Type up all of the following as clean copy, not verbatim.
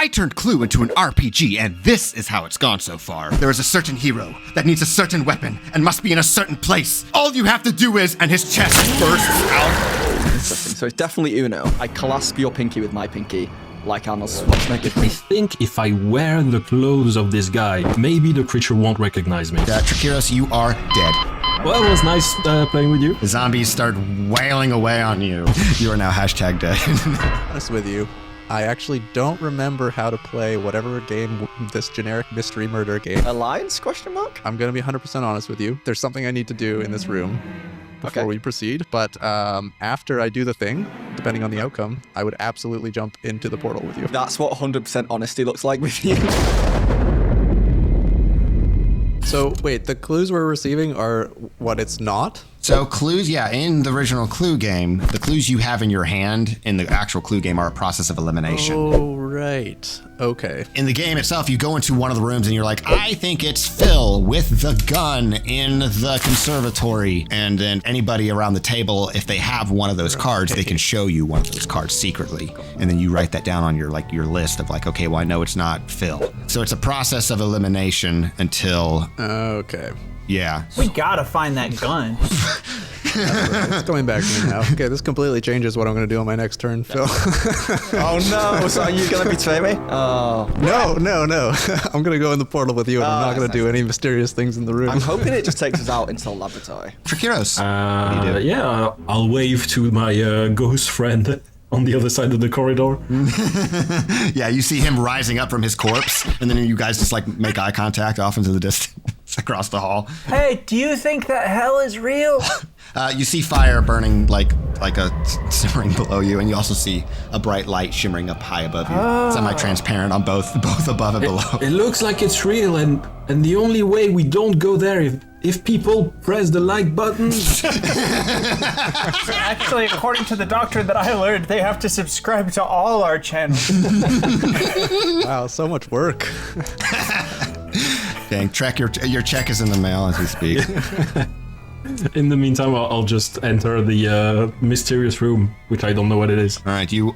I turned Clue into an RPG, and this is how it's gone so far. There is a certain hero that needs a certain weapon and must be in a certain place. All you have to do is, and his chest bursts out. Interesting. So it's definitely Uno. I clasp your pinky with my pinky, like Arnold Schwarzenegger. I think if I wear the clothes of this guy, maybe the creature won't recognize me. Trekiros, you are dead. Well, it was nice playing with you. The zombies start wailing away on you. You are now hashtag dead. Honest with you, I actually don't remember how to play whatever game, this generic mystery murder game. Alliance, question mark? I'm going to be 100% honest with you. There's something I need to do in this room before we proceed, but after I do the thing, depending on the outcome, I would absolutely jump into the portal with you. That's what 100% honesty looks like with you. So wait, the clues we're receiving are what it's not? So clues, yeah, in the original Clue game, the clues you have in your hand in the actual Clue game are a process of elimination. Oh, right. Okay. In the game itself, you go into one of the rooms and you're like, I think it's Phil with the gun in the conservatory. And then anybody around the table, if they have one of those cards, they can show you one of those cards secretly. And then you write that down on your list of like, okay, well, I know it's not Phil. So it's a process of elimination until... Okay. Yeah. We gotta find that gun. It's going back to me now. Okay, this completely changes what I'm going to do on my next turn, Phil. Oh no, so are you going to betray me? Oh. No. I'm going to go in the portal with you and I'm not going to do any mysterious things in the room. I'm hoping it just takes us out into the laboratory. Trekiros, what do you do? Yeah, I'll wave to my ghost friend on the other side of the corridor. Yeah, you see him rising up from his corpse, and then you guys just like make eye contact off into the distance across the hall. Hey, do you think that hell is real? You see fire burning like a simmering below you, and you also see a bright light shimmering up high above you, semi-transparent on both above and below. It looks like it's real, and the only way we don't go there if people press the like button. Actually, according to the doctor that I learned, they have to subscribe to all our channels. Wow, so much work. Dang, Trek, your check is in the mail as we speak. In the meantime, I'll just enter the mysterious room, which I don't know what it is. All right, you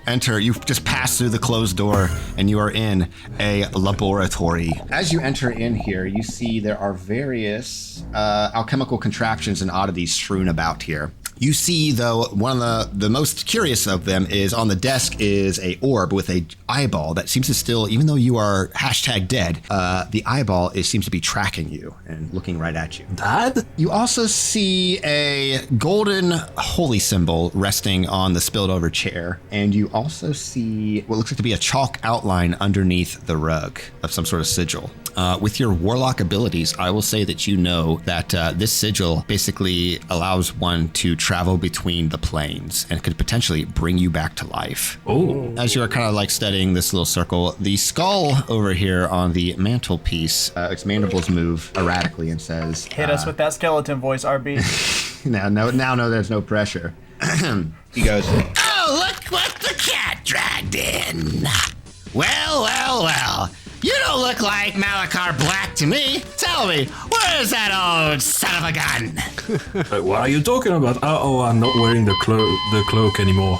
just pass through the closed door, and you are in a laboratory. As you enter in here, you see there are various alchemical contraptions and oddities strewn about here. You see, though, one of the most curious of them is on the desk is a orb with a eyeball that seems to still, even though you are hashtag dead, the eyeball seems to be tracking you and looking right at you. Dad? You also see a golden holy symbol resting on the spilled over chair. And you also see what looks like to be a chalk outline underneath the rug of some sort of sigil. With your Warlock abilities, I will say that you know that this sigil basically allows one to travel between the planes and could potentially bring you back to life. Oh. As you are kind of like studying this little circle, the skull over here on the mantelpiece, its mandibles move erratically and says, Hit us with that skeleton voice, RB. now no, there's no pressure. He goes, oh, look what the cat dragged in. Well. You don't look like Malachar Black to me. Tell me, where is that old son of a gun? What are you talking about? Oh, I'm not wearing the cloak anymore.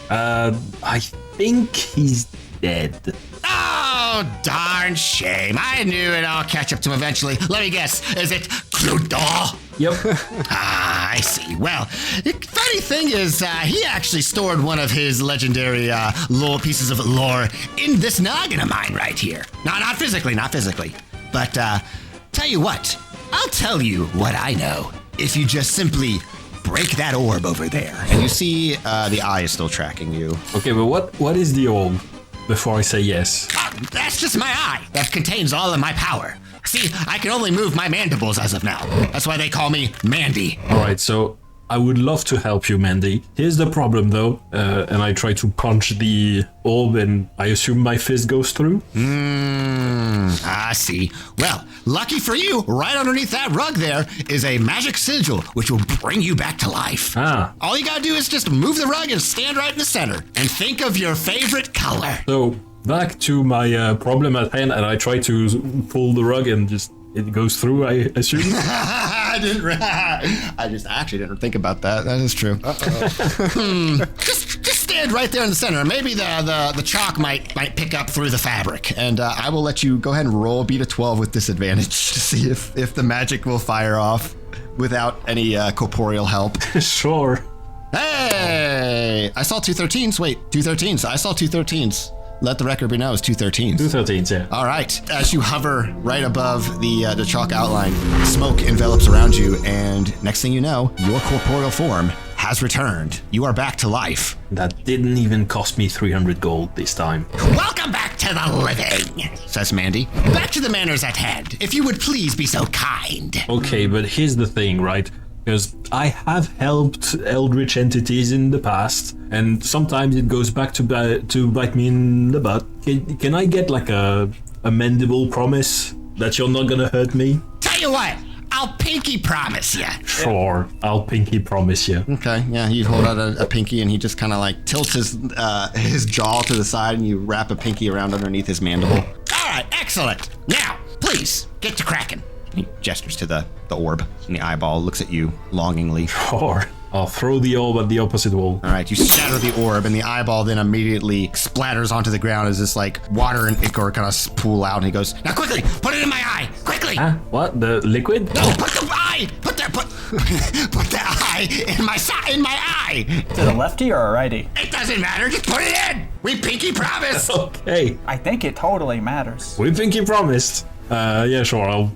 I think he's dead. Oh, darn shame. I knew it. I'll catch up to him eventually. Let me guess. Is it Cluedo? Yep. I see. Well, the funny thing is, he actually stored one of his legendary pieces of lore in this noggin of mine right here. No, not physically. But tell you what, I'll tell you what I know. If you just simply break that orb over there. And you see the eye is still tracking you. Okay, but what is the orb? Before I say yes. That's just my eye. That contains all of my power. See, I can only move my mandibles as of now. That's why they call me Mandy. All right, so I would love to help you, Mandy. Here's the problem, though. And I try to punch the orb, and I assume my fist goes through. I see. Well, lucky for you, right underneath that rug there is a magic sigil, which will bring you back to life. All you gotta do is just move the rug and stand right in the center, and think of your favorite color. So, back to my problem at hand, and I try to pull the rug, and just it goes through, I assume. I actually didn't think about that. That is true. Just stand right there in the center. Maybe the chalk might pick up through the fabric. And I will let you go ahead and roll beat a 12 with disadvantage to see if the magic will fire off without any corporeal help. Sure. Hey! I saw 2 13s. Wait, 2 13s. I saw 2 13s. Let the record be known, it's 2 13s. 2 13s, yeah. All right. As you hover right above the chalk outline, smoke envelops around you, and next thing you know, your corporeal form has returned. You are back to life. That didn't even cost me 300 gold this time. Welcome back to the living, says Mandy. Back to the manners at hand. If you would please be so kind. Okay, but here's the thing, right? Because I have helped eldritch entities in the past, and sometimes it goes back to bite me in the butt. Can I get like a mendable promise that you're not gonna hurt me? Tell you what, I'll pinky promise you. Sure, I'll pinky promise you. Okay, yeah, you hold out a pinky, and he just kind of like tilts his jaw to the side, and you wrap a pinky around underneath his mandible. All right, excellent. Now, please get to cracking. He gestures to the orb, and the eyeball looks at you longingly. Sure. I'll throw the orb at the opposite wall. All right, you shatter the orb, and the eyeball then immediately splatters onto the ground as this like water and ichor kind of pool out, and he goes, now quickly, put it in my eye, quickly. Huh? What? The liquid? No, put the eye, put the eye in my eye. To the lefty or a righty? It doesn't matter, just put it in. We pinky promise. Okay. I think it totally matters. We pinky promised. Yeah, sure, I'll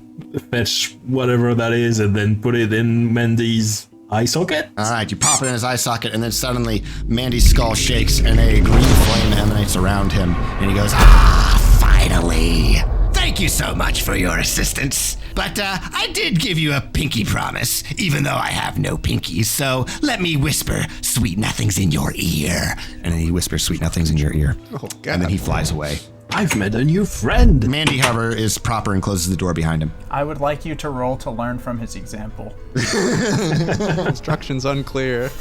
fetch whatever that is and then put it in Mandy's eye socket. All right, you pop it in his eye socket, and then suddenly Mandy's skull shakes and a green flame emanates around him, and he goes, finally. Thank you so much for your assistance. But I did give you a pinky promise, even though I have no pinkies, so let me whisper sweet nothings in your ear. And then he whispers sweet nothings in your ear. Oh, God. And then he flies away. I've met a new friend. Mandy, however, is proper and closes the door behind him. I would like you to roll to learn from his example. Instructions unclear.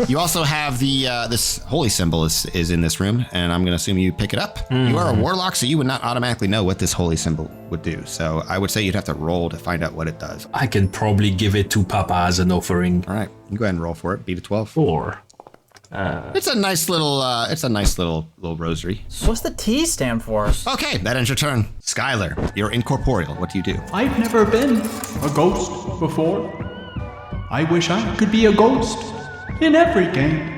You also have the this holy symbol is in this room, and I'm going to assume you pick it up. You are a warlock, so you would not automatically know what this holy symbol would do. So I would say you'd have to roll to find out what it does. I can probably give it to Papa as an offering. All right, you go ahead and roll for it. Beat a 12. Or It's a nice little rosary. What's the T stand for? Okay, that ends your turn. Skyler, you're incorporeal. What do you do? I've never been a ghost before. I wish I could be a ghost in every game.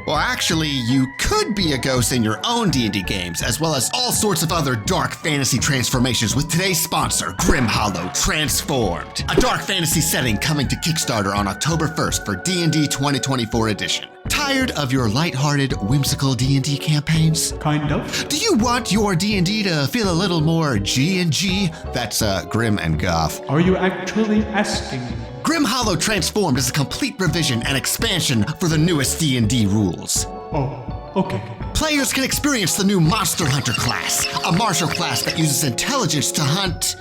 Well, actually, you could be a ghost in your own D&D games, as well as all sorts of other dark fantasy transformations with today's sponsor, Grim Hollow Transformed. A dark fantasy setting coming to Kickstarter on October 1st for D&D 2024 edition. Tired of your lighthearted, whimsical D&D campaigns? Kind of. Do you want your D&D to feel a little more G&G? That's grim and goth. Are you actually asking? Grim Hollow Transformed is a complete revision and expansion for the newest D&D rules. Oh, okay. Players can experience the new Monster Hunter class, a martial class that uses intelligence to hunt,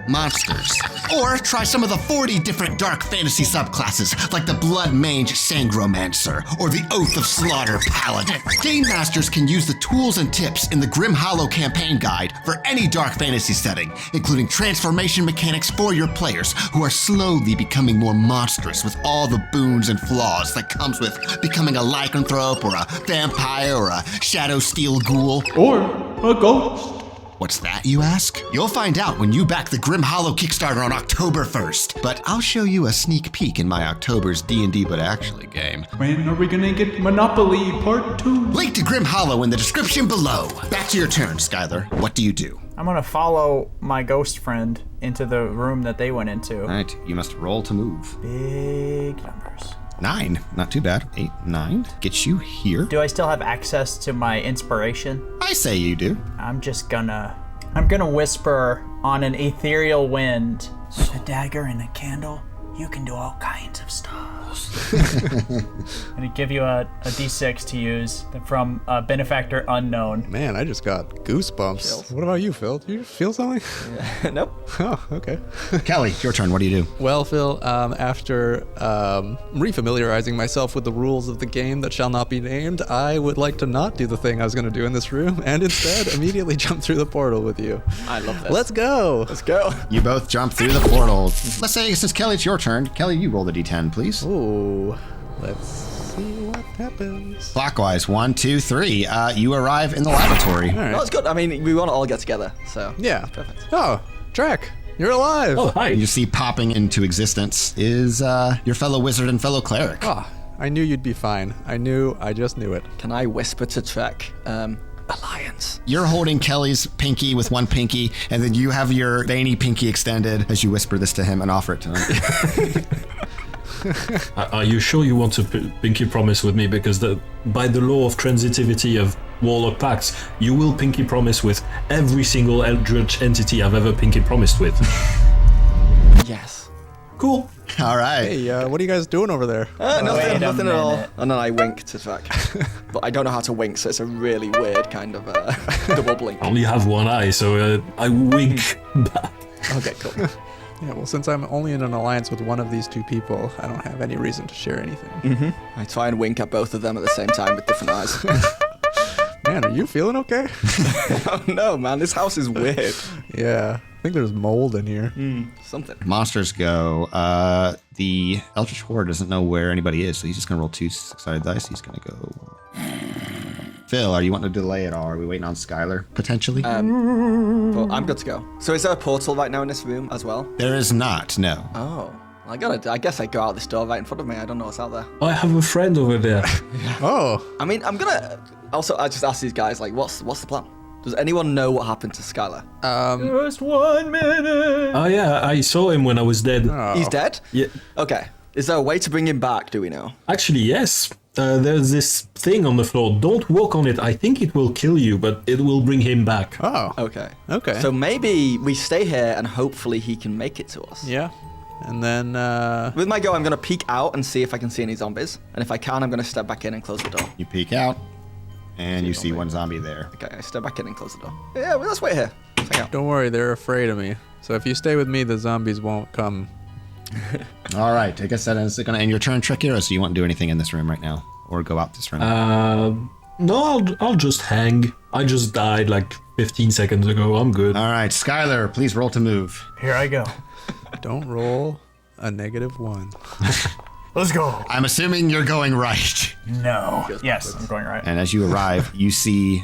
monsters. Or try some of the 40 different dark fantasy subclasses, like the Blood Mage Sangromancer, or the Oath of Slaughter Paladin. Game Masters can use the tools and tips in the Grim Hollow campaign guide for any dark fantasy setting, including transformation mechanics for your players, who are slowly becoming more monstrous with all the boons and flaws that comes with becoming a lycanthrope, or a vampire, or a shadow steel ghoul. Or a ghost. What's that, you ask? You'll find out when you back the Grim Hollow Kickstarter on October 1st, but I'll show you a sneak peek in my October's D&D But Actually game. When are we gonna get Monopoly Part 2? Link to Grim Hollow in the description below. Back to your turn, Skyler. What do you do? I'm gonna follow my ghost friend into the room that they went into. All right, you must roll to move. Big numbers. 9, not too bad. 8, 9, gets you here. Do I still have access to my inspiration? I say you do. I'm gonna whisper on an ethereal wind. With a dagger and a candle, you can do all kinds of stuff. I'm gonna give you a D6 to use from Benefactor Unknown. Man, I just got goosebumps. Chills. What about you, Phil? Do you feel something? Nope. Oh, okay. Kelly, it's your turn. What do you do? Well, Phil, after refamiliarizing myself with the rules of the game that shall not be named, I would like to not do the thing I was going to do in this room, and instead immediately jump through the portal with you. I love this. Let's go. Let's go. You both jump through the portal. Let's say, since Kelly, it's your turn. Kelly, you roll the D10, please. Ooh, let's see what Happens. Clockwise, 1, 2, 3. You arrive in the laboratory. All right. No, it's good. I mean, we want to all get together, so. Yeah. Perfect. Oh, Trek, you're alive. Oh, hi. You see popping into existence is your fellow wizard and fellow cleric. Ah, I knew you'd be fine. I just knew it. Can I whisper to Trek, Alliance? You're holding Kelly's pinky with one pinky, and then you have your veiny pinky extended as you whisper this to him and offer it to him. Are you sure you want to pinky promise with me? Because by the law of transitivity of Warlock pacts, you will pinky promise with every single eldritch entity I've ever pinky promised with. Yes. Cool. All right. Hey, what are you guys doing over there? Wait a Nothing at all. minute. And then I wink to Trek. But I don't know how to wink, so it's a really weird kind of double blink. I only have one eye, so I wink back. Okay, cool. Yeah, well, since I'm only in an alliance with one of these two people, I don't have any reason to share anything. I try and wink at both of them at the same time with different eyes. Man, are you feeling okay? Oh no, man, this house is weird. Yeah, I think there's mold in here. Something. Monsters go. The Eldritch Horde doesn't know where anybody is, so he's just going to roll 2 6-sided dice. He's going to go. Phil, are you wanting to delay it all? Are we waiting on Skyler, potentially? But I'm good to go. So is there a portal right now in this room as well? There is not, no. Oh. I guess I go out this door right in front of me. I don't know what's out there. I have a friend over there. Oh, I mean, I'm gonna... Also, I just ask these guys, like, what's the plan? Does anyone know what happened to Skyler? Just 1 minute. Oh yeah, I saw him when I was dead. He's dead? Yeah. Okay. Is there a way to bring him back, do we know? Actually, yes. There's this thing on the floor. Don't walk on it. I think it will kill you, but it will bring him back. oh, Okay. okay. So maybe we stay here and hopefully he can make it to us. yeah, and then With my go, I'm going to peek out and see if I can see any zombies. And if I can, I'm going to step back in and close the door. You peek out, and you see one zombie there. Okay, I step back in and close the door. Yeah, well, let's wait here. Hang out. don't worry, they're afraid of me. So if you stay with me, the zombies won't come. All right, I guess that is going to end your turn, Trekiros. So you won't do anything in this room right now, or go out this room. No, I'll just hang. I just died like 15 seconds ago. I'm good. All right, Skyler, please roll to move. Here I go. Don't roll a -1. Let's go. I'm assuming you're going right. No. Yes, I'm going right. And as you arrive, you see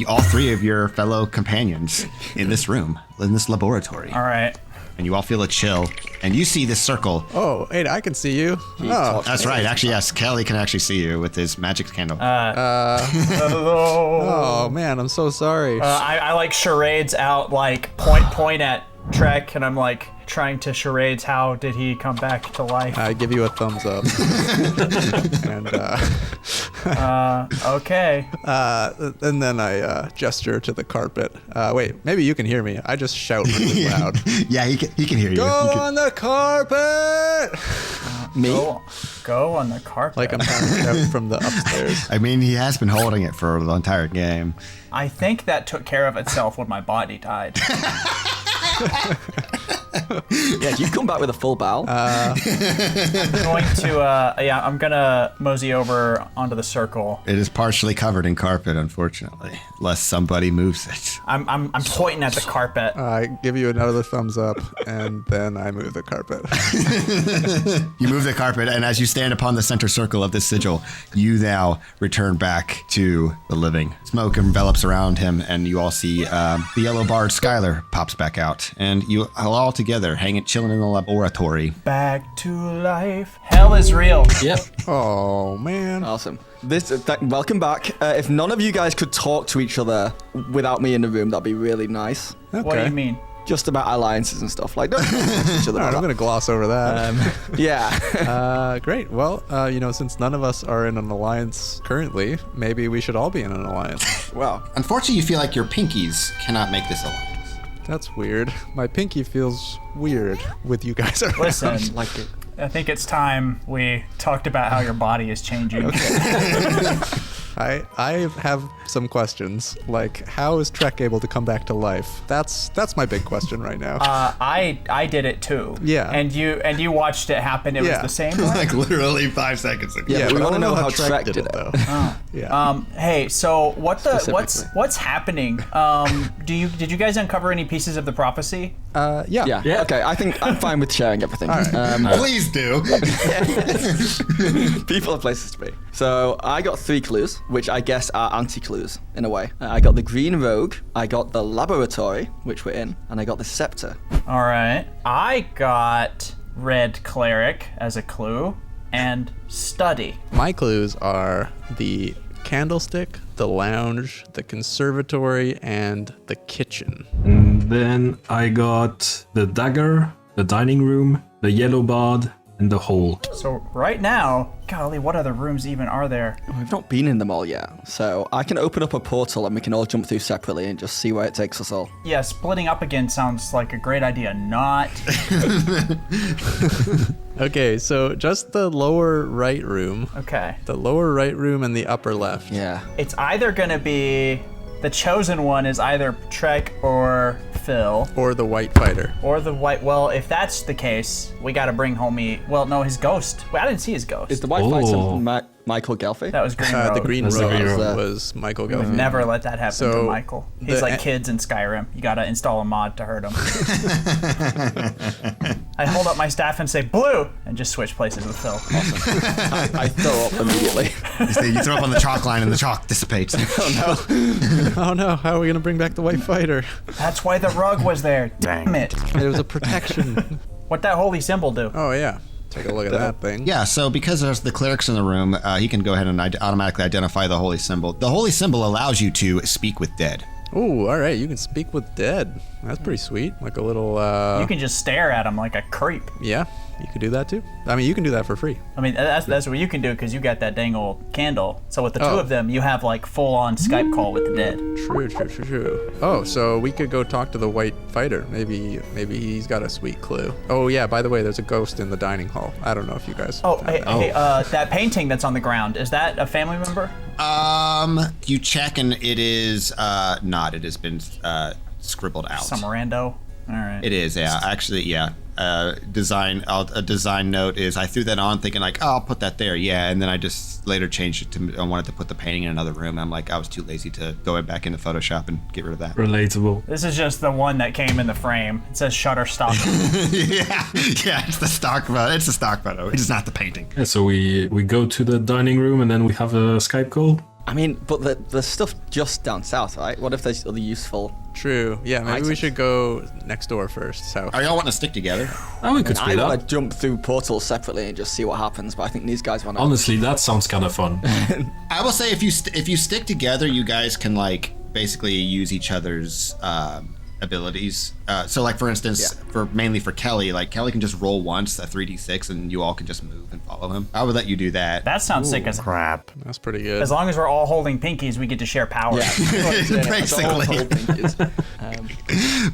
all 3 of your fellow companions in this room, in this laboratory. All right. And you all feel a chill. And you see this circle. Oh, hey, I can see you. Oh, That's right. Actually, yes. Kelly can actually see you with his magic candle. oh man, I'm so sorry. I like charades out, like point at Trek, and I'm like trying to charades. How did he come back to life? I give you a thumbs up. And Okay. and then I gesture to the carpet. Wait, maybe you can hear me. I just shout really loud. Yeah, he can hear you. Go He can- on the carpet! Me? Go on the carpet. Like I'm trying to shout from the upstairs. I mean, he has been holding it for the entire game. I think that took care of itself when my body died. Yeah, you come back with a full bow. I'm gonna mosey over onto the circle. It is partially covered in carpet, unfortunately, unless somebody moves it. I'm pointing at the carpet. I give you another thumbs up, and then I move the carpet. You move the carpet, and as you stand upon the center circle of this sigil, you now return back to the living. Smoke envelops around him, and you all see the yellow barred Skyler pops back out, and you all together hanging, chilling in the laboratory. Back to life. Hell is real. Yep. Oh man. Awesome. Welcome back. If none of you guys could talk to each other without me in the room, that'd be really nice. Okay. What do you mean? Just about alliances and stuff. Like, don't talk to each other All right, I'm about gonna gloss over that. that. Yeah. Great. Well, since none of us are in an alliance currently, maybe we should all be in an alliance. Wow. Unfortunately, you feel like your pinkies cannot make this alliance. That's weird. My pinky feels weird with you guys around. Listen, Like it. I think it's time we talked about how your body is changing. I have some questions. Like, how is Trek able to come back to life? That's my big question right now. I did it too. Yeah. And you watched it happen. It was Yeah. the same way. Like literally 5 seconds ago. Yeah, but we but I want to don't know how Trek did it, though. Yeah. Hey, so what's Specifically. happening? Did you guys uncover any pieces of the prophecy? Yeah. Yeah. Okay, I think I'm fine with sharing everything. Please do. People have places to be. So I got 3 clues, which I guess are anti-clues in a way. I got the Green Rogue, I got the Laboratory, which we're in, and I got the Scepter. All right. I got Red Cleric as a clue and Study. My clues are the candlestick, the lounge, the conservatory, and the kitchen. And then I got the dagger, the dining room, the yellow bard, and the hole. So right now, golly, what other rooms even are there? We've not been in them all yet, so I can open up a portal and we can all jump through separately and just see where it takes us all. Yeah, splitting up again sounds like a great idea. Not. Okay, so just the lower right room. Okay. The lower right room and the upper left. Yeah. It's either gonna be the chosen one is either Trek or Phil. Or the white fighter. Or the white. Well, if that's the case, we gotta bring homie. Well, no, his ghost. Wait, I didn't see his ghost. Is the White Fighter Michael Gelfi? That was Green The Road. green That's the road Green Road. was Michael We've Gelfi. never let that happen to So, Michael. He's the- like kids in Skyrim. You gotta install a mod to hurt him. I hold up my staff and say blue, and just switch places with Phil. I throw up immediately. You throw up on the chalk line and the chalk dissipates. Oh no, how are we gonna bring back the white fighter? That's why the rug was there. Damn it! It was a protection. What that holy symbol do? Oh yeah. Take a look at that thing. Yeah, so because there's the clerics in the room, he can go ahead and automatically identify the holy symbol. The holy symbol allows you to speak with dead. Ooh, all right. You can speak with dead. That's pretty sweet. Like a little. You can just stare at him like a creep. Yeah, you could do that too. I mean, you can do that for free. I mean, that's what you can do because you got that dang old candle. So with the two Oh. of them, you have like full-on Skype call with the dead. True. Oh, so we could go talk to the white fighter. Maybe he's got a sweet clue. Oh yeah, by the way, there's a ghost in the dining hall. I don't know if you guys. Oh, found hey, that. that painting that's on the ground, is that a family member? You check and it is not. It has been scribbled out. Some rando? All right. It is, yeah. Actually, yeah. A design note is I threw that on thinking like, oh, I'll put that there, yeah, and then I just later changed it to I wanted to put the painting in another room. I'm like, I was too lazy to go back into Photoshop and get rid of that. Relatable. This is just the one that came in the frame. It says Shutterstock. yeah, it's the stock photo. It's the stock photo. It's not the painting. Yeah, so we go to the dining room and then we have a Skype call. I mean, but there's stuff just down south, right? What if there's other useful... True. Yeah, maybe we items? should go next door first. So. Are y'all wanting to stick together? Oh, we could I split want up. to jump through portals separately and just see what happens, but I think these guys want to... Honestly, that sounds kind of fun. I will say if you stick together, you guys can like basically use each other's abilities. So like for instance, mainly for Kelly, like Kelly can just roll once a 3d6 and you all can just move and follow him. I would let you do that. That sounds sick as Crap. That's pretty good. As long as we're all holding pinkies, we get to share power. Basically.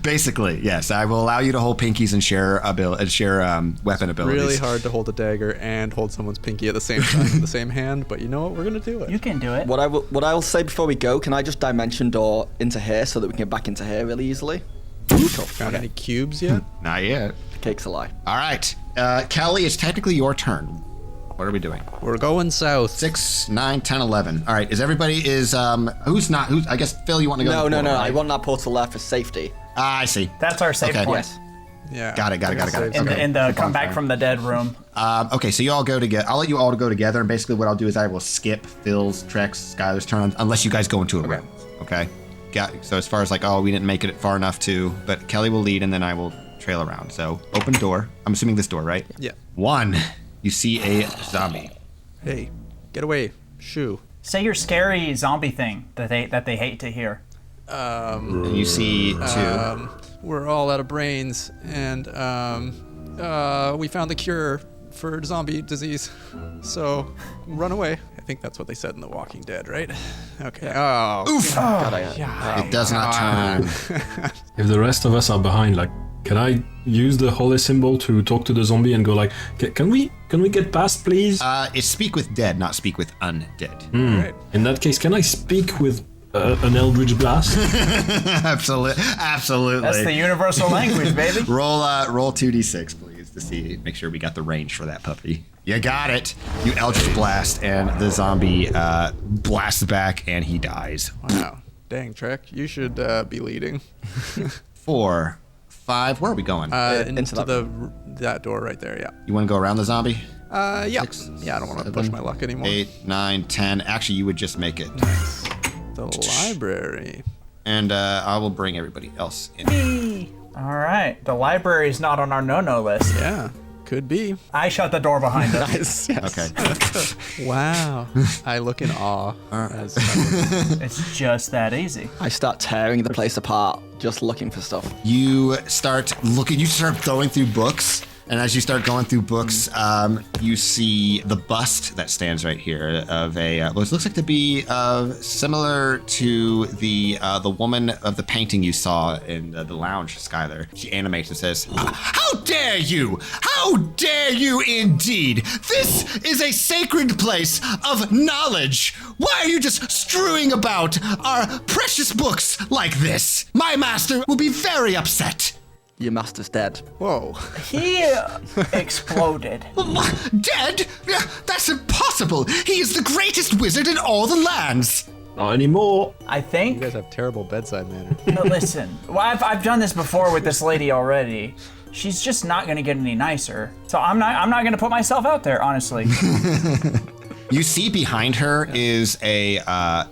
Basically, yes. I will allow you to hold pinkies and share weapon abilities. Really hard to hold a dagger and hold someone's pinky at the same time in the same hand, but you know what? We're gonna do it. You can do it. What I will say before we go, can I just dimension door into here so that we can get back into here really easily? Cool. Found any cubes yet? Not yet. The cake's a lie. All right. Kelly, it's technically your turn. What are we doing? We're going south. 6, 9, 10, 11. All right. Who's I guess Phil, you want to go? No. to the portal, I right? want that portal there for safety. I see. That's our safe Okay. point. Yes. Yeah. Got it. In the come back from the dead room. Okay, so you all go together. I'll let you all go together, and basically what I'll do is I will skip Phil's, Trek's, Skyler's turn unless you guys go into a room. Okay. So as far as like, oh, we didn't make it far enough to, but Kelly will lead, and then I will trail around. So open door. I'm assuming this door, right? Yeah. 1. You see a zombie. Hey, get away. Shoo. Say your scary zombie thing that they hate to hear. And you see 2. We're all out of brains, and we found the cure for zombie disease. So run away. I think that's what they said in The Walking Dead, right? Okay. Oh. Oof! It does not turn. If the rest of us are behind, like, can I use the holy symbol to talk to the zombie and go like, can we get past, please? It's speak with dead, not speak with undead. Right. In that case, can I speak with an Eldritch Blast? Absolutely. That's the universal language, baby. Roll 2d6, please, to see, make sure we got the range for that puppy. You got it. You Eldritch Blast, and the zombie blasts back, and he dies. Wow. Dang, Trek. You should be leading. 4, 5. Where are we going? Into that door right there, yeah. You want to go around the zombie? Yeah. 6, Yeah, I don't want to push my luck anymore. 8, 9, 10. Actually, you would just make it. The library. And I will bring everybody else in. All right. The library is not on our no-no list. Yeah, could be. I shut the door behind us. Nice. Yes. Okay. Wow. I look in awe. As It's just that easy. I start tearing the place apart, just looking for stuff. You start going through books. And as you start going through books, you see the bust that stands right here of what looks like to be similar to the woman of the painting you saw in the lounge, Skyler. She animates and says, "How dare you! How dare you indeed! This is a sacred place of knowledge! Why are you just strewing about our precious books like this? My master will be very upset." Your master's dead. Whoa. He exploded. Dead? That's impossible! He is the greatest wizard in all the lands! Not anymore. I You think. guys have terrible bedside manner. No, listen. Well, I've done this before with this lady already. She's just not gonna get any nicer. So I'm not gonna put myself out there, honestly. You see behind her is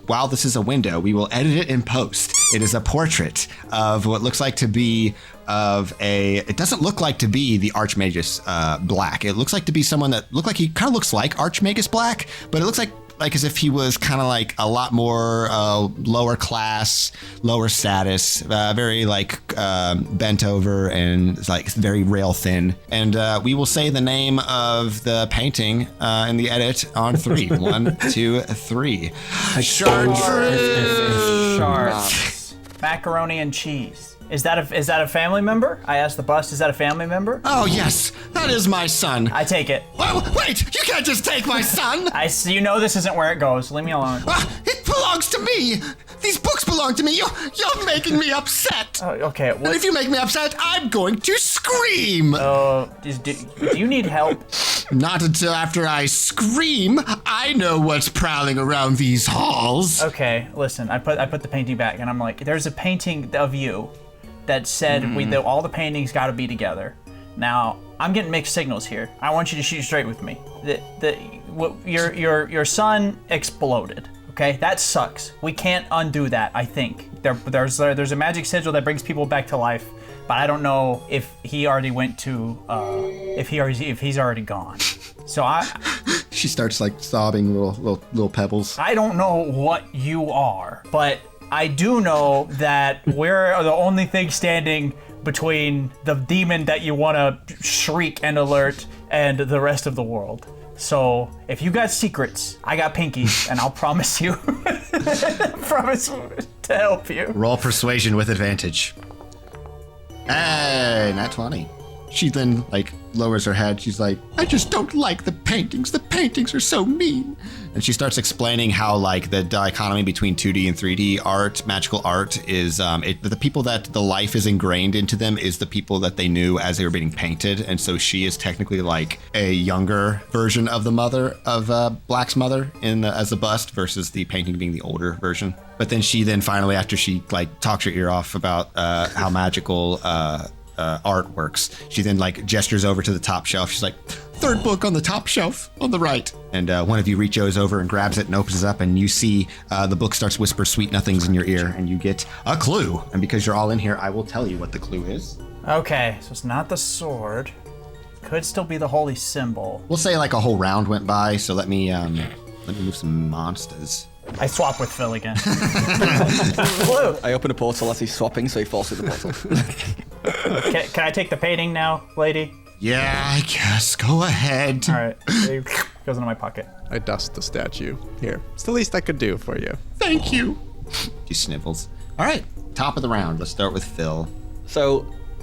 while this is a window, we will edit it in post. It is a portrait of what looks like to be it doesn't look like to be the Archmagus Black. It looks like to be someone that he kind of looks like Archmagus Black, but it looks like as if he was kind of like a lot more lower class, lower status, very bent over and like very rail thin. And we will say the name of the painting in the edit on 3. 1, 2, 3. Chartreuse. Sharks. Macaroni and cheese. Is that a family member? I asked the bust. Is that a family member? Oh yes, that is my son. I take it. Wait, you can't just take my son. You know this isn't where it goes. Leave me alone. It belongs to me. These books belong to me. You're making me upset. Okay. And if you make me upset, I'm going to scream. Do you need help? Not until after I scream. I know what's prowling around these halls. Okay, listen. I put the painting back, and I'm like, there's a painting of you that said all the paintings got to be together. Now I'm getting mixed signals here. I want you to shoot straight with me. Your son exploded. Okay, that sucks. We can't undo that. I think there's a magic sigil that brings people back to life, but I don't know if he already went to if he's already gone. So She starts sobbing little pebbles. I don't know what you are, but I do know that we're the only thing standing between the demon that you want to shriek and alert and the rest of the world. So if you got secrets, I got pinkies, and I'll promise you, promise to help you. Roll persuasion with advantage. Hey, nat 20. She then lowers her head. She's like, I just don't like the paintings. The paintings are so mean. And she starts explaining how the dichotomy between 2D and 3D art, magical art, is the people that the life is ingrained into them is the people that they knew as they were being painted. And so she is technically a younger version of the mother of Black's mother as a bust versus the painting being the older version. But then she finally, after she talks her ear off about how magical art works, she then gestures over to the top shelf. She's like, third book on the top shelf on the right. And one of you reaches over and grabs it and opens it up, and you see the book starts to whisper sweet nothings in your ear, and you get a clue. And because you're all in here, I will tell you what the clue is. Okay, so it's not the sword. Could still be the holy symbol. We'll say a whole round went by, so let me move some monsters. I swap with Phil again. Clue. I open a portal as he's swapping, so he falls through the portal. Can I take the painting now, lady? Yeah, I guess. Go ahead. All right. It goes into my pocket. I dust the statue. Here. It's the least I could do for you. Thank you. She snivels. All right. Top of the round. Let's start with Phil. So,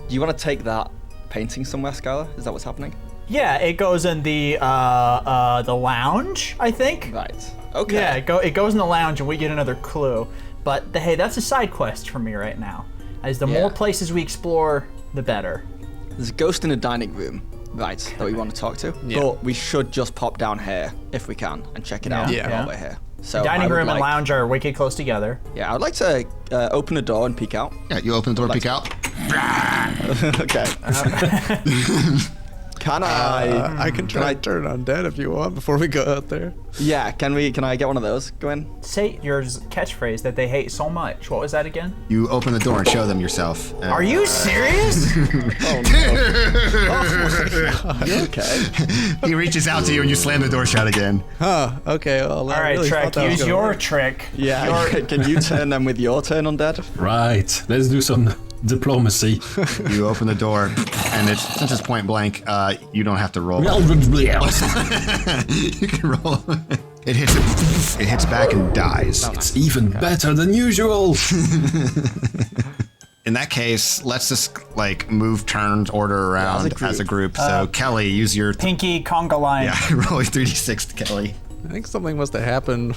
do you want to take that painting somewhere, Skyler? Is that what's happening? Yeah, it goes in the lounge, I think. Right. Okay. Yeah, it goes in the lounge, and we get another clue. But hey, that's a side quest for me right now. As the Yeah. more places we explore, the better. There's a ghost in the dining room, right, that we want to talk to. Yeah. But we should just pop down here if we can and check it out Yeah. while we're here. So Dining I would room and like- lounge are wicked close together. Yeah, I'd like to open the door and peek out. Yeah, you open the door, peek out. Okay. Can I? I can try and turn undead if you want before we go out there. Yeah. Can I get one of those? Go in. Say your catchphrase that they hate so much. What was that again? You open the door and show them yourself. Are you serious? You okay? He reaches out to you and you slam the door shut again. Huh. Okay. Well, All right, Trek, use your trick. Yeah. Can you turn them with your turn undead? Right, let's do some diplomacy. You open the door, and since it's point blank, you don't have to roll. You can roll. It hits back and dies. It's even better than usual. In that case, let's just move turns order around as a group. So Kelly, use your Pinky conga line. yeah, roll a 3d6 to Kelly. I think something must have happened.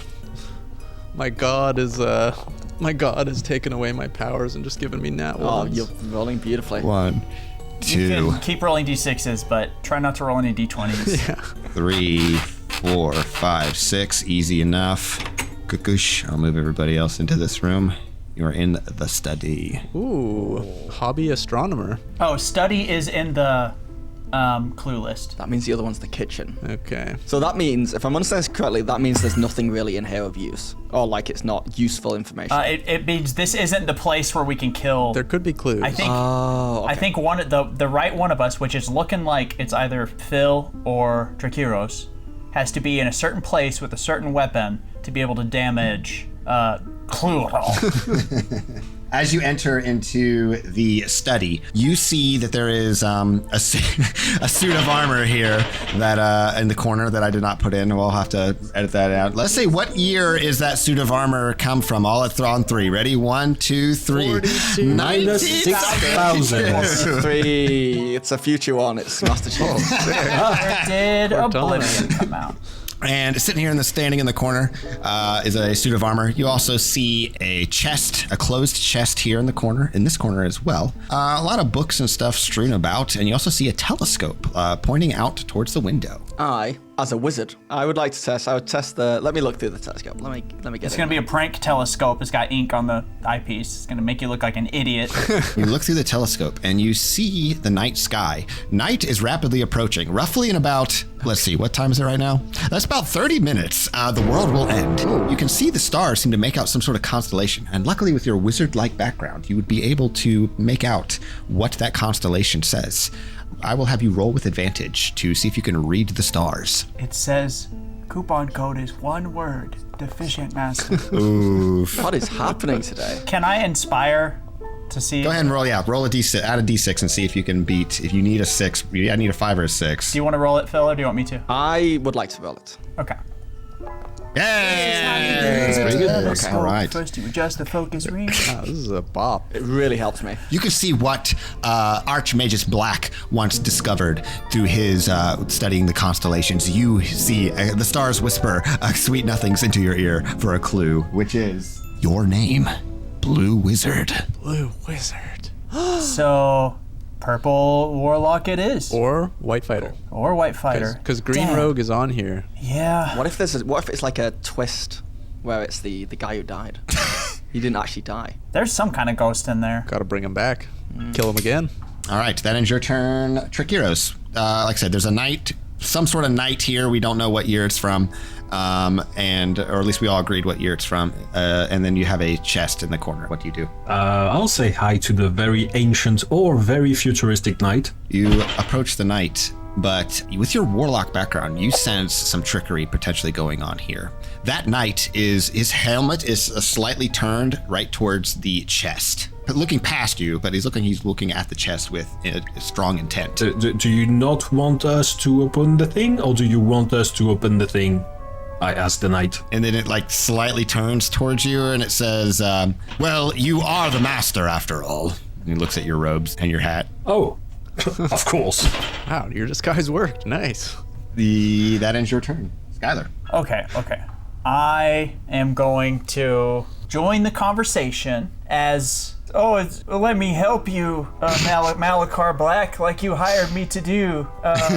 My god has taken away my powers and just given me nat Oh, ones. you're rolling beautifully. 1, You 2, can keep rolling d6s, but try not to roll any d20s. 3, 4, 5, 6. Easy enough. Kukush. I'll move everybody else into this room. You are in the study. Ooh, hobby astronomer. Oh, study is in the clue list. That means the other one's the kitchen. Okay. So that means, if I'm understanding this correctly, that means there's nothing really in here of use, or it's not useful information. It means this isn't the place where we can kill. There could be clues. I think. Oh, okay. I think the right one of us, which is looking like it's either Phil or Trekiros, has to be in a certain place with a certain weapon to be able to damage clue at all. As you enter into the study, you see that there is a suit of armor here that in the corner that I did not put in. We'll have to edit that out. Let's say, what year is that suit of armor come from? All at on 3. Ready? 1, 2, 3. Minus 6,000. 3. It's a future one. It's Master Chief. Where did Oblivion come out? And standing in the corner, is a suit of armor. You also see a chest, a closed chest here in the corner, in this corner as well. A lot of books and stuff strewn about, and you also see a telescope pointing out towards the window. I, as a wizard, I would like to test. I would test the. Let me look through the telescope. Let me get It's it. gonna be a prank telescope. It's got ink on the eyepiece. It's gonna make you look like an idiot. You look through the telescope and you see the night sky. Night is rapidly approaching, roughly in about, let's see, what time is it right now? That's about 30 minutes. The world will end. You can see the stars seem to make out some sort of constellation. And luckily with your wizard-like background, you would be able to make out what that constellation says. I will have you roll with advantage to see if you can read the stars. It says coupon code is one word. Deficient master. Oof. What is happening today? Can I inspire to see? Go ahead and roll, roll a d6, add a d6 and see if you can beat, if you need a 6, I need a 5 or a 6. Do you want to roll it, Phil, or do you want me to? I would like to roll it. Okay. Yay! Very good. Okay. All right. First you adjust the focus ring. Wow, this is a bop. It really helps me. You can see what Archmagus Black once discovered through his studying the constellations. You see the stars whisper sweet nothings into your ear for a clue, which is your name, Blue Wizard. Blue wizard. So, purple warlock it is. Or white fighter. Or white fighter. Because green Damn. rogue is on here. Yeah. What if it's like a twist where it's the guy who died? He didn't actually die. There's some kind of ghost in there. Gotta bring him back. Kill him again. All right, that ends your turn, Trekiros. Like I said, there's a knight, some sort of knight here. We don't know what year it's from, or at least we all agreed what year it's from. And then you have a chest in the corner. What do you do? I'll say hi to the very ancient or very futuristic knight. You approach the knight, but with your warlock background, you sense some trickery potentially going on here. That knight his helmet is slightly turned right towards the chest, looking past you, but he's looking at the chest with strong intent. Do you not want us to open the thing, or do you want us to open the thing? I asked the knight. And then it slightly turns towards you and it says, well, you are the master after all. And he looks at your robes and your hat. Oh, of course. Wow, your disguise worked. Nice. That ends your turn. Skyler. Okay. I am going to join the conversation as, let me help you, Malachar Black, like you hired me to do. A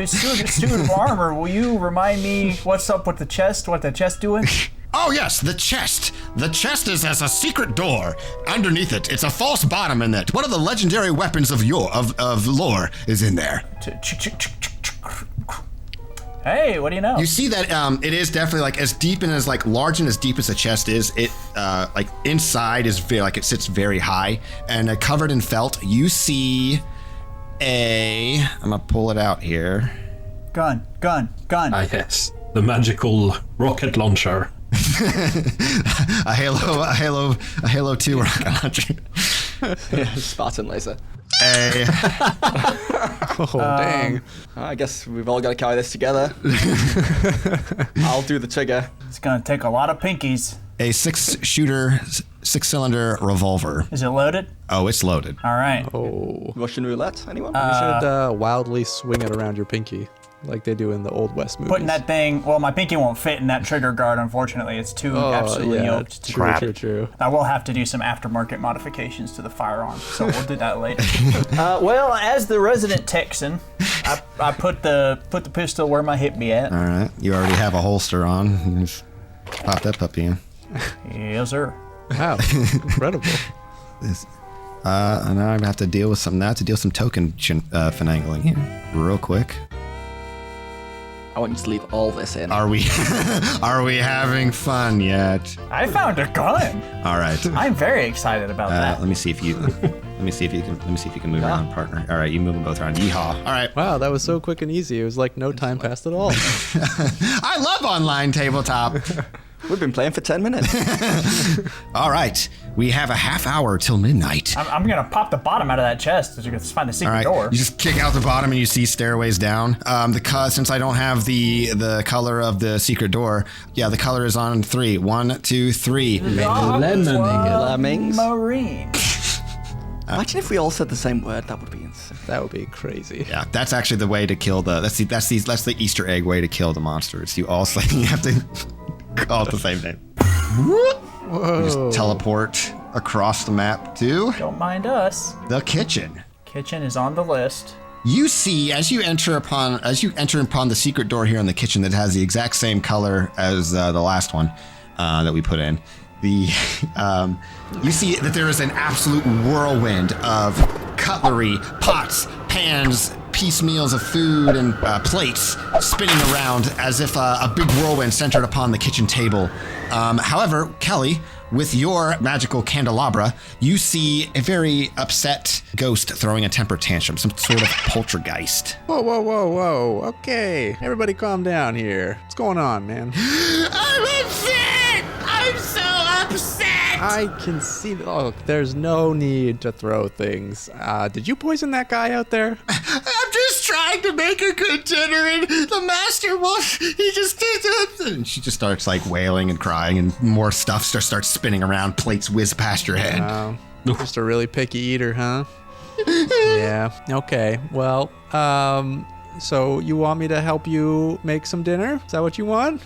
suit of armor, will you remind me what's up with the chest, what the chest doing? Oh yes, the chest. The chest has a secret door. Underneath it, it's a false bottom in it. One of the legendary weapons of lore is in there. Hey, what do you know? You see that it is definitely like as deep and as like large and as deep as the chest is. It like inside is very like it sits very high and covered in felt. You see I'm gonna pull it out here. Gun. Ah, yes. The magical rocket launcher. a Halo 2 rocket launcher. Spartan laser. Dang. I guess we've all got to carry this together. I'll do the trigger. It's gonna take a lot of pinkies. A 6-shooter, 6-cylinder revolver. Is it loaded? Oh, it's loaded. All right. Russian roulette, anyone? You should wildly swing it around your pinky, like they do in the Old West movies. Putting that thing, well, my pinky won't fit in that trigger guard, unfortunately. It's too absolutely yoked. True. I will have to do some aftermarket modifications to the firearm, so we'll do that later. Well, as the resident Texan, I put the pistol where my hip be at. All right. You already have a holster on. You just pop that puppy in. Yes, sir. Wow, incredible. And now I have to deal with some token finagling here real quick. I want you to leave all this in. Are we having fun yet? I found a gun. All right. I'm very excited about that. Let me see if you can move around, partner. All right, you move them both around. Yeehaw. All right. Wow, that was so quick and easy. It was like no time passed at all. I love online tabletop. We've been playing for 10 minutes. All right. We have a half hour till midnight. I'm gonna pop the bottom out of that chest as you find the All secret right. door. You just kick out the bottom and you see stairways down. Since I don't have the color of the secret door, the color is on 3. 1, 2, 3. Lemmings. Marine. Imagine if we all said the same word. That would be insane. That would be crazy. Yeah, that's actually the way to kill that's the Easter egg way to kill the monster. It's you all say you have to call it the same name. Whoa. You just teleport across the map to Don't mind us. the kitchen. Kitchen is on the list. You see, as you enter upon the secret door here in the kitchen that has the exact same color as the last one that we put in, you see that there is an absolute whirlwind of cutlery, pots, pans, piecemeals of food, and plates spinning around as if a big whirlwind centered upon the kitchen table. However, Kelly, with your magical candelabra, you see a very upset ghost throwing a temper tantrum, some sort of poltergeist. Whoa. Okay. Everybody calm down here. What's going on, man? I'm upset! I'm so upset! I can see that. Oh, there's no need to throw things. Did you poison that guy out there? I'm just trying to make a good dinner, and the master he just did it. And she just starts like wailing and crying, and more stuff starts spinning around. Plates whiz past your head. Just a really picky eater, huh? Yeah. Okay. Well, so you want me to help you make some dinner? Is that what you want?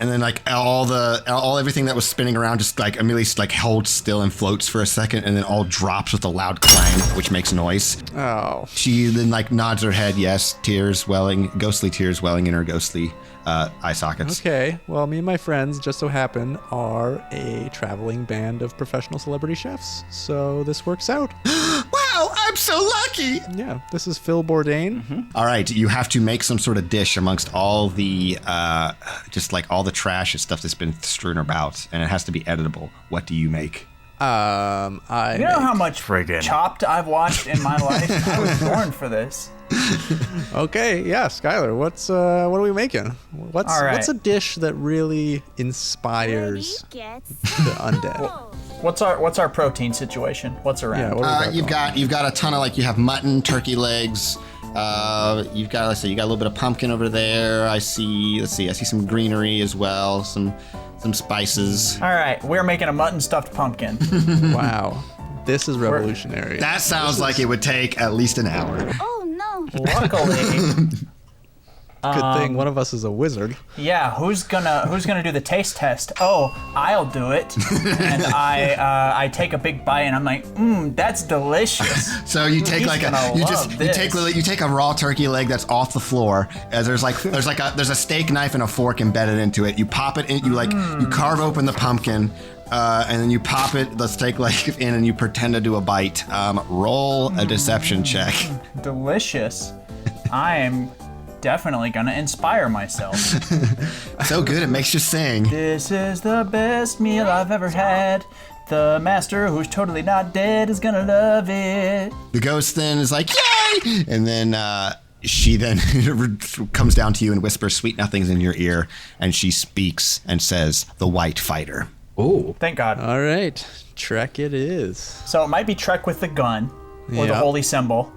And then like everything that was spinning around just like immediately like holds still and floats for a second, and then all drops with a loud clang, which makes noise. Oh. She then like nods her head, yes, ghostly tears welling in her ghostly eye sockets. Okay. Well, me and my friends just so happen are a traveling band of professional celebrity chefs, so this works out. Wow, I'm so lucky. Yeah, this is Phil Bourdain. Mm-hmm. All right, you have to make some sort of dish amongst all the just like all the trash and stuff that's been strewn about, and it has to be editable. What do you make? You know how much Chopped I've watched in my life? I was born for this. Okay, yeah, Skyler, what are we making? What's a dish that really inspires the undead? What's our protein situation? What's around? Yeah, what do we got You've got a ton of you have mutton, turkey legs. You've got you got a little bit of pumpkin over there. I see some greenery as well, some spices. All right, we're making a mutton stuffed pumpkin. Wow, this is revolutionary. That sounds like it would take at least an hour. Oh no. Luckily, Good thing one of us is a wizard. Yeah, who's gonna do the taste test? Oh, I'll do it. And I take a big bite and I'm like, that's delicious. So you take you take a raw turkey leg that's off the floor. As there's a steak knife and a fork embedded into it. You pop it in. You carve open the pumpkin. And then you pop the steak leg in and you pretend to do a bite. Roll a deception check. Delicious. I am definitely gonna inspire myself. So good it makes you sing. This is the best meal I've ever had. The master, who's totally not dead, is gonna love it. The ghost then is like, yay! And then she then comes down to you and whispers sweet nothings in your ear. And she speaks and says, the White Fighter. Oh. Thank God. All right, Trek it is. So it might be Trek with the gun, or the Yeah. holy symbol.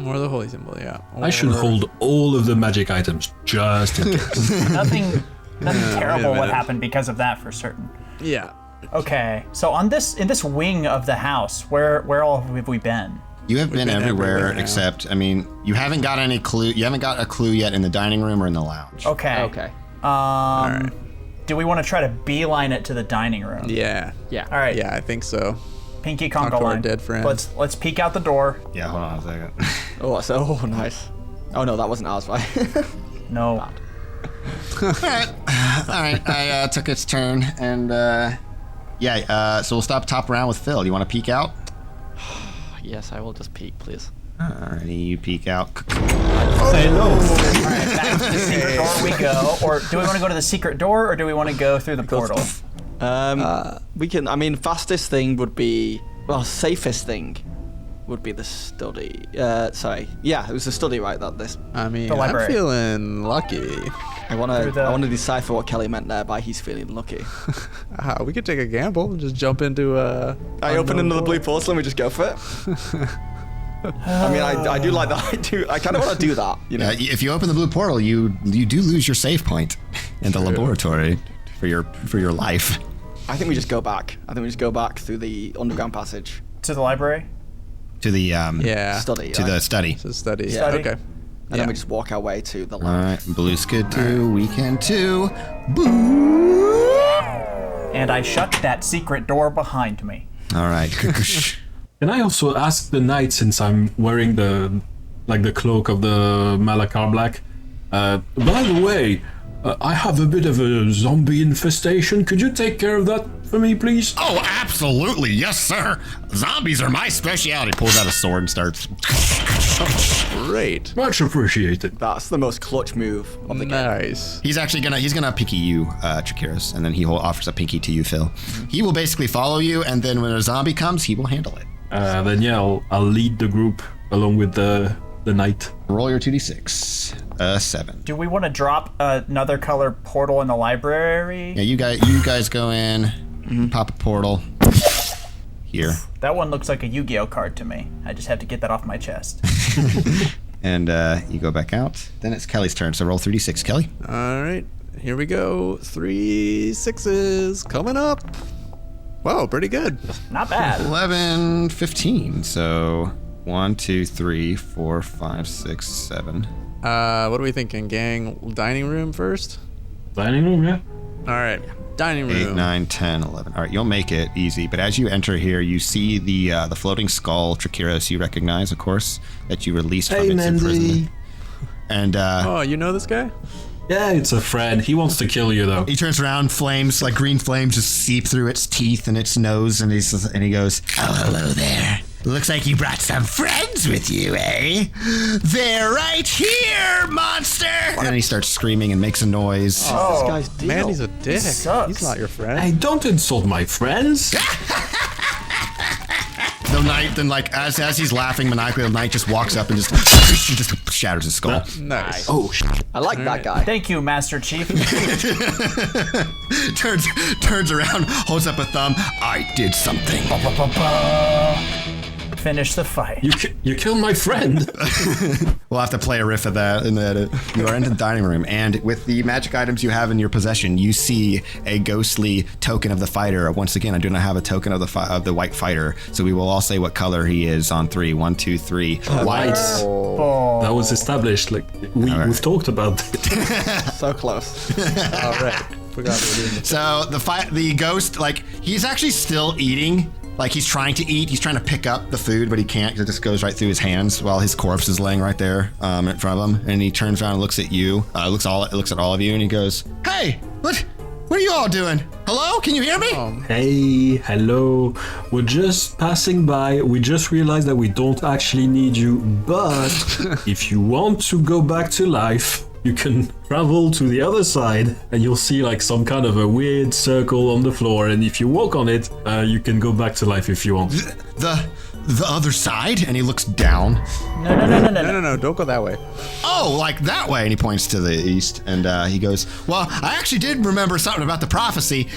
Or the holy symbol, yeah. I should hold all of the magic items just in case. Nothing terrible would minute. happen because of that for certain. Yeah. Okay, so in this wing of the house, where all have we been? You have been everywhere now. except, you haven't got any clue. You haven't got a clue yet in the dining room or in the lounge. Okay. Okay. All right. Do we want to try to beeline it to the dining room? Yeah. Yeah. All right. Yeah, I think so. Pinky Talk to conga our line. dead friend. Let's peek out the door. Yeah, hold on a second. Oh, nice. Oh no, that wasn't ours, right? No. All right. I took its turn, and so we'll stop top round with Phil. You want to peek out? Yes, I will just peek, please. Alrighty, you peek out. Hello. All right, back to the secret door we go. Or do we want to go to the secret door, or do we want to go through the portal? We can. I mean, fastest thing would be safest thing would be the study. Sorry. Yeah, it was the study, right? I mean, The I'm library. feeling lucky. I wanna Through the- I wanna decipher what Kelly meant there by he's feeling lucky. We could take a gamble and just jump into a. I open another blue portal and we just go for it. I mean, I do like that. I kind of want to do that. You know. If you open the blue portal, you do lose your save point in the laboratory for your life. I think we just go back. I think we just go back through the underground passage. To the library? To the Study. to right? the study. To study. Yeah. Okay. And then we just walk our way to the All lab. right, blue's good too. Weekend too. Boo. And I shut that secret door behind me. All right. Can I also ask the knight, since I'm wearing the cloak of the Malakar Black? By the way, I have a bit of a zombie infestation. Could you take care of that for me, please? Oh, absolutely, yes, sir. Zombies are my specialty. Pulls out a sword and starts. Great. Much appreciated. That's the most clutch move of the game. Nice. He's gonna pinky you, Trekiros, and then he offers a pinky to you, Phil. He will basically follow you, and then when a zombie comes, he will handle it. Then yeah, I'll lead the group along with the knight. Roll your 2d6. 7. Do we want to drop another color portal in the library? Yeah, you guys go in, pop a portal here, That one looks like a Yu-Gi-Oh card to me. I just have to get that off my chest. and you go back out. Then it's Kelly's turn, so roll 3d6, Kelly. All right. Here we go. 3 6s coming up. Whoa, pretty good. Not bad. 11, 15. So 1, 2, 3, 4, 5, 6, 7. What are we thinking, gang? Dining room first? Dining room, yeah? All right. Dining 8, room. 9, 10, 11. All right, you'll make it easy. But as you enter here, you see the floating skull, Trekiros, you recognize, of course, that you released from its imprisonment. And Oh, you know this guy? Yeah, it's a friend. He wants to kill you, though. he turns around, flames, like green flames, just seep through its teeth and its nose, and he goes, "Oh, hello there. Looks like you brought some friends with you, eh? They're right here, monster!" And then he starts screaming and makes a noise. This guy's deal. Man, he's a dick. sucks. He's not your friend. Hey, don't insult my friends. The knight then, like, as he's laughing maniacally, the knight just walks up and just shatters his skull. Nice. Oh, shit. I like that guy. Thank you, Master Chief. turns around, holds up a thumb. I did something. finish the fight. You killed my friend. We'll have to play a riff of that in the edit. You are in the dining room, and with the magic items you have in your possession, you see a ghostly token of the fighter. Once again, I do not have a token of the white fighter, so we will all say what color he is on 3. 1, 2, 3. White. Oh. That was established. Like we've talked about it. So close. All right. Forgot what we're doing. So the ghost, like, he's actually still eating. Like, he's trying to eat. He's trying to pick up the food, but he can't because it just goes right through his hands while his corpse is laying right there in front of him. And he turns around and looks at you. Looks at all of you, and he goes, "Hey, what are you all doing? Hello? Can you hear me?" Hey, hello. We're just passing by. We just realized that we don't actually need you, but if you want to go back to life, you can travel to the other side and you'll see like some kind of a weird circle on the floor, and if you walk on it, you can go back to life if you want. The other side? And he looks down. No, don't go that way. Oh, like that way. And he points to the east, and he goes, "Well, I actually did remember something about the prophecy.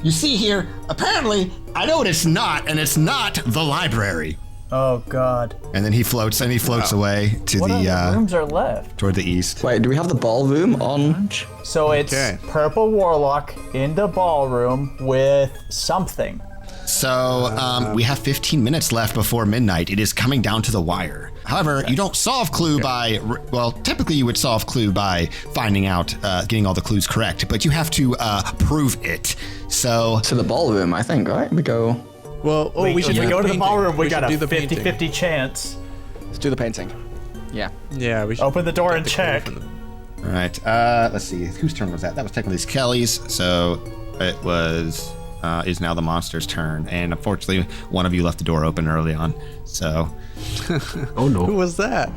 You see here, apparently, I know what it's not, and it's not the library." Oh God. And then he floats away to What the other rooms are left? toward the east. Wait, do we have the ballroom on? So it's Okay. Purple Warlock in the ballroom with something. So we have 15 minutes left before midnight. It is coming down to the wire. However, you don't solve clue by, well, typically you would solve clue by finding out, getting all the clues correct, but you have to prove it. So To the ballroom, I think, right? We go. Well, we should if we do go the to the ballroom, we should got a do the painting. 50-50 chance. Let's do the painting. Yeah. Yeah, we should Open the door get and the check. clue from all right, let's see, whose turn was that? That was technically Kelly's, so it was, is now the monster's turn, and unfortunately, one of you left the door open early on, so. Oh Who no. was that?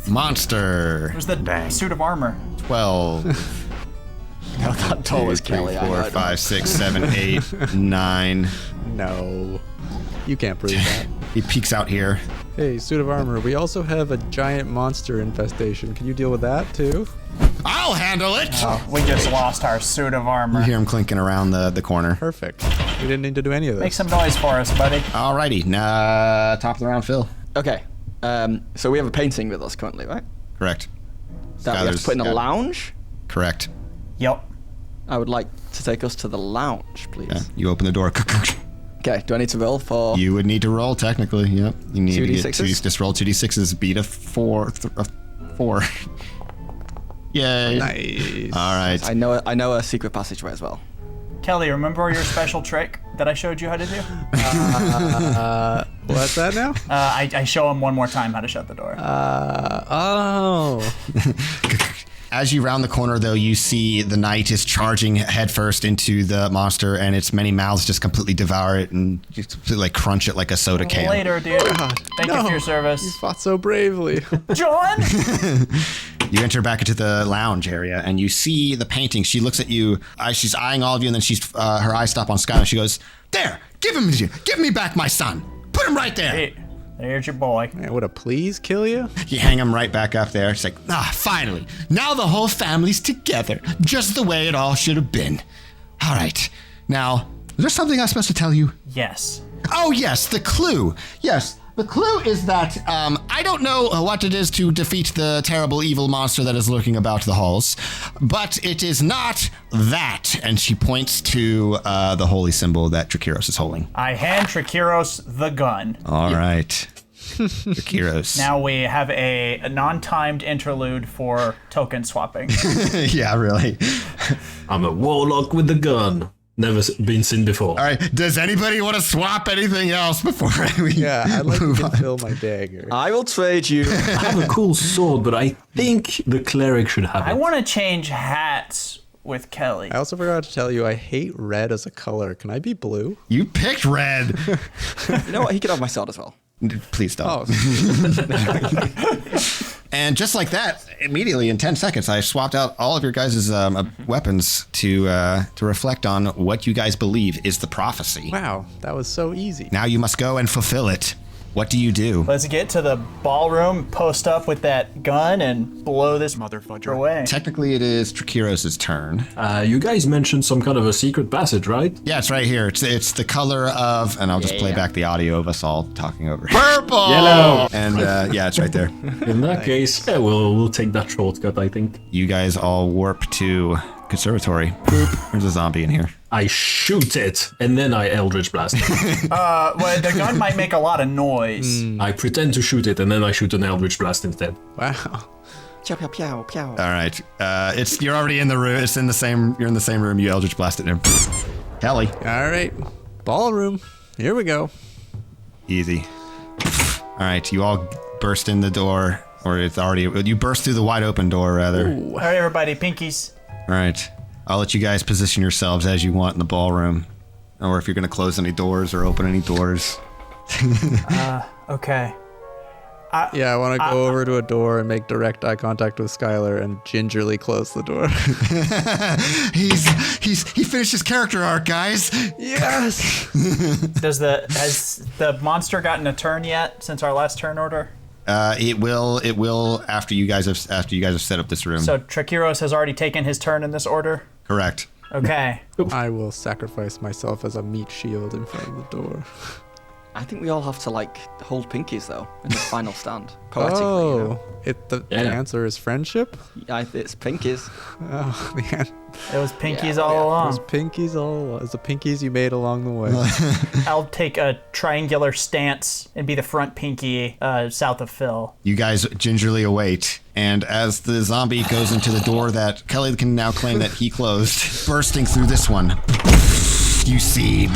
Monster, Where's the suit of armor? 12, No, that door was 3, Kelly. 4, 5, 6, 7, 8, 9. No. You can't prove that. He peeks out here. Hey, suit of armor. We also have a giant monster infestation. Can you deal with that too? I'll handle it! Oh, we just lost our suit of armor. You hear him clinking around the corner. Perfect. We didn't need to do any of this. Make some noise for us, buddy. Alrighty, top of the round, Phil. Okay. So we have a painting with us currently, right? Correct. That we have to put in a got it. lounge. Correct. Yep. I would like to take us to the lounge, please. Yeah, you open the door. Okay. Do I need to roll for? You would need to roll, technically. Yep. You need to get 2d6s? just roll 2d6s, beat a 4. Yay. Nice. All right. I know a secret passageway as well. Kelly, remember your special trick that I showed you how to do? What's that now? I show him one more time how to shut the door. Oh. As you round the corner, though, you see the knight is charging headfirst into the monster, and its many mouths just completely devour it and just completely, like, crunch it like a soda can. Later, dude. Thank you for your You service. fought so bravely. John! You enter back into the lounge area, and you see the painting. She looks at you. She's eyeing all of you, and then her eyes stop on Skyler. She goes, "There, give me back my son. Put him right there." Hey, there's your boy. Man, would a please kill you? You hang him right back up there. She's like, finally. Now the whole family's together, just the way it all should have been. All right. Now, is there something I'm supposed to tell you? Yes. Oh, yes, the clue. Yes, the clue is that I don't know what it is to defeat the terrible evil monster that is lurking about the halls, but it is not that. And she points to the holy symbol that Trekiros is holding. I hand Trekiros the gun. All right. Trekiros. Now we have a non-timed interlude for token swapping. Yeah, really. I'm a warlock with a gun. Never been seen before. All right. Does anybody want to swap anything else before we Yeah, I'd like to move on? fill my dagger. I will trade you. I have a cool sword, but I think the cleric should have it. I want to change hats with Kelly. I also forgot to tell you I hate red as a color. Can I be blue? You picked red. You know what? He could have my sword as well. Please don't. Oh, And just like that, immediately in 10 seconds, I swapped out all of your guys' weapons to reflect on what you guys believe is the prophecy. wow, that was so easy. Now you must go and fulfill it. What do you do? Let's get to the ballroom, post up with that gun, and blow this motherfucker away. Technically, it is Trekiros' turn. You guys mentioned some kind of a secret passage, right? Yeah, it's right here. It's the color of, and I'll just play back the audio of us all talking over. Purple! Yellow! And yeah, it's right there. In that case, yeah, we'll take that shortcut, I think. You guys all warp to Conservatory. Boop. There's a zombie in here. I shoot it, and then I Eldritch Blast it. Well, the gun might make a lot of noise. I pretend to shoot it, and then I shoot an Eldritch Blast instead. Wow. Pew, pew, pew, pew. All right. You're already in the room. You're in the same room. You Eldritch blasted him. Kelly. All right. Ballroom. Here we go. Easy. All right. You all burst in the door, or you burst through the wide open door, rather. All right, everybody, pinkies. All right. I'll let you guys position yourselves as you want in the ballroom, or if you're going to close any doors or open any doors. Okay. Yeah, I want to go over to a door and make direct eye contact with Skyler and gingerly close the door. He finished his character arc, guys. Yes. Has the monster gotten a turn yet since our last turn order? It will after you guys have set up this room. So Trekiros has already taken his turn in this order? Correct. Okay. I will sacrifice myself as a meat shield in front of the door. I think we all have to hold pinkies though in the final stand. Poetically, The answer is friendship? Yeah, it's pinkies. Oh man. It was pinkies all along. It was pinkies all along. It was the pinkies you made along the way. I'll take a triangular stance and be the front pinky south of Phil. You guys gingerly await, and as the zombie goes into the door that Kelly can now claim that he closed, bursting through this one, you see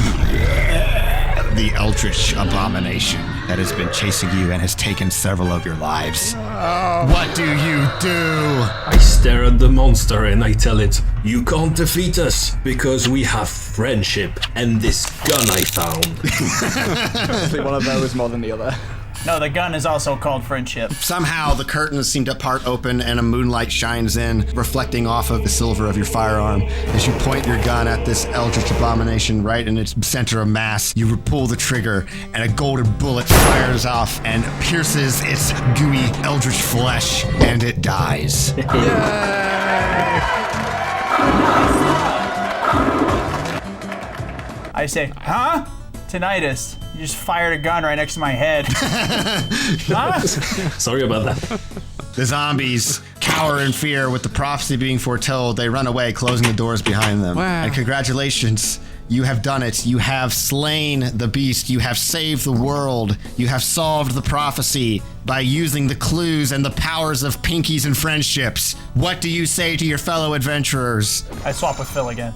the eldritch abomination that has been chasing you and has taken several of your lives. What do you do? I stare at the monster and I tell it, you can't defeat us because we have friendship and this gun I found. I think one of those more than the other. No, the gun is also called friendship. Somehow the curtains seem to part open and a moonlight shines in, reflecting off of the silver of your firearm. As you point your gun at this eldritch abomination right in its center of mass, you pull the trigger and a golden bullet fires off and pierces its gooey eldritch flesh, and it dies. I say, huh? Tinnitus. You just fired a gun right next to my head. Huh? Sorry about that. The zombies cower in fear with the prophecy being foretold. They run away, closing the doors behind them. Wow. And congratulations, you have done it. You have slain the beast. You have saved the world. You have solved the prophecy by using the clues and the powers of pinkies and friendships. What do you say to your fellow adventurers? I swap with Phil again.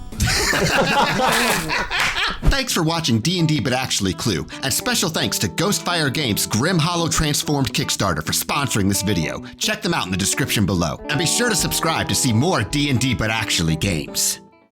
Thanks for watching D&D But Actually Clue, and special thanks to Ghostfire Games' Grim Hollow Transformed Kickstarter for sponsoring this video. Check them out in the description below, and be sure to subscribe to see more D&D But Actually games.